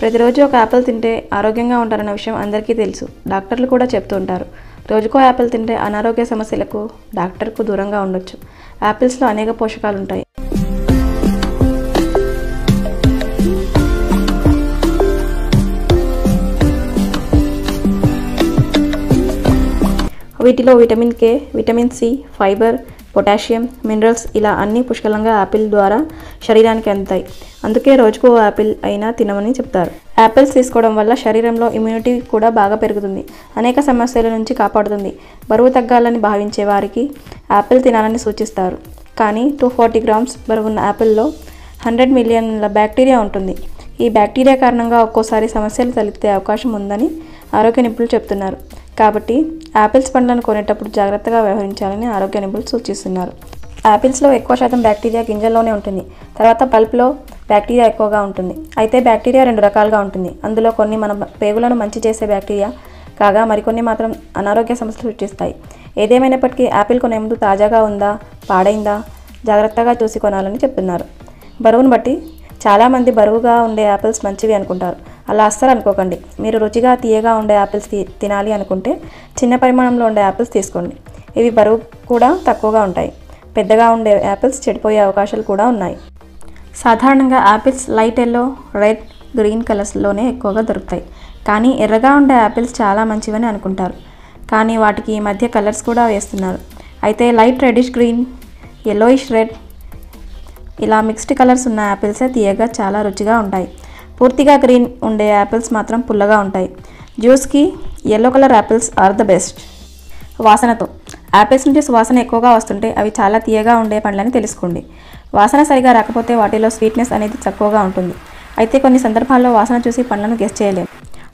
ప్రతిరోజు ఒక యాపిల్ తింటే ఆరోగ్యంగా ఉంటారన్న విషయం అందరికీ తెలుసు. డాక్టర్లు కూడా చెప్తూ ఉంటారు. రోజుకో యాపిల్ తింటే అనారోగ్య సమస్యలకు డాక్టర్కు దూరంగా ఉండొచ్చు. యాపిల్స్లో అనేక పోషకాలు ఉంటాయి. వీటిలో vitamin K, vitamin C, fibre, potassium, minerals ఇలా అన్ని పుష్కలంగా యాపిల్ ద్వారా శరీరానికి అందుతాయి. అందుకే రోజుకు ఓ యాపిల్ అయినా తినమని చెప్తారు. యాపిల్స్ తీసుకోవడం వల్ల శరీరంలో ఇమ్యూనిటీ కూడా బాగా పెరుగుతుంది. అనేక సమస్యల నుంచి కాపాడుతుంది. బరువు తగ్గాలని భావించే వారికి యాపిల్ తినాలని సూచిస్తారు. కానీ 240 గ్రామ్స్ బరువున్న యాపిల్లో 100 మిలియన్ల బ్యాక్టీరియా ఉంటుంది. ఈ బ్యాక్టీరియా కారణంగా ఒక్కోసారి సమస్యలు తలెత్తే అవకాశం ఉందని ఆరోగ్య నిపుణులు చెప్తున్నారు. కాబట్టి యాపిల్స్ పండ్లను కొనేటప్పుడు జాగ్రత్తగా వ్యవహరించాలని ఆరోగ్య నిపుణులు సూచిస్తున్నారు. యాపిల్స్లో ఎక్కువ శాతం బ్యాక్టీరియా గింజల్లోనే ఉంటుంది. తర్వాత పల్ప్లో బ్యాక్టీరియా ఎక్కువగా ఉంటుంది. అయితే బ్యాక్టీరియా 2 రకాలుగా ఉంటుంది. అందులో కొన్ని మన పేగులను మంచి చేసే బ్యాక్టీరియా కాగా మరికొన్ని మాత్రం అనారోగ్య సమస్యలు సృష్టిస్తాయి. ఏదేమైనప్పటికీ యాపిల్ కొనే ముందు తాజాగా ఉందా, పాడైందా జాగ్రత్తగా చూసి కొనాలని చెప్తున్నారు. బరువును బట్టి చాలామంది బరువుగా ఉండే యాపిల్స్ మంచివి అనుకుంటారు. అలా అస్సలు అనుకోకండి. మీరు రుచిగా తీయగా ఉండే యాపిల్స్ తినాలి అనుకుంటే చిన్న పరిమాణంలో ఉండే యాపిల్స్ తీసుకోండి. ఇవి బరువు కూడా తక్కువగా ఉంటాయి. పెద్దగా ఉండే యాపిల్స్ చెడిపోయే అవకాశాలు కూడా ఉన్నాయి. సాధారణంగా apples light yellow, red, green కలర్స్లోనే ఎక్కువగా దొరుకుతాయి. కానీ ఎర్రగా ఉండే యాపిల్స్ చాలా మంచివని అనుకుంటారు. కానీ వాటికి ఈ మధ్య కలర్స్ కూడా వేస్తున్నారు. అయితే light reddish green, yellowish red ఇలా మిక్స్డ్ కలర్స్ ఉన్న యాపిల్సే తీయగా చాలా రుచిగా ఉంటాయి. పూర్తిగా గ్రీన్ ఉండే యాపిల్స్ మాత్రం పుల్లగా ఉంటాయి. జ్యూస్కి yellow colour apples are the best. వాసనతో యాపిల్స్ నుంచి సువాసన ఎక్కువగా వస్తుంటే అవి చాలా తీయగా ఉండే పండ్లని తెలుసుకోండి. వాసన సరిగా రాకపోతే వాటిలో స్వీట్నెస్ అనేది తక్కువగా ఉంటుంది. అయితే కొన్ని సందర్భాల్లో వాసన చూసి పండ్లను గెస్ చేయలేం.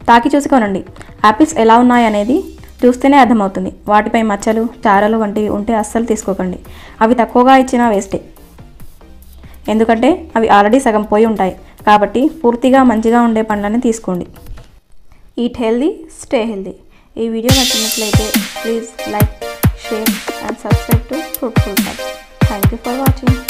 తాకి చూసి కొనండి. యాపిల్స్ ఎలా ఉన్నాయి అనేది చూస్తేనే అర్థమవుతుంది. వాటిపై మచ్చలు, చారలు వంటివి ఉంటే అస్సలు తీసుకోకండి. అవి తక్కువగా ఇచ్చినా వేస్టే. ఎందుకంటే అవి ఆల్రెడీ సగం పోయి ఉంటాయి. కాబట్టి పూర్తిగా మంచిగా ఉండే పండ్లని తీసుకోండి. Eat healthy, stay healthy. ఈ వీడియో నచ్చినట్లయితే please like, share and subscribe to fruitful facts. Thank you for watching.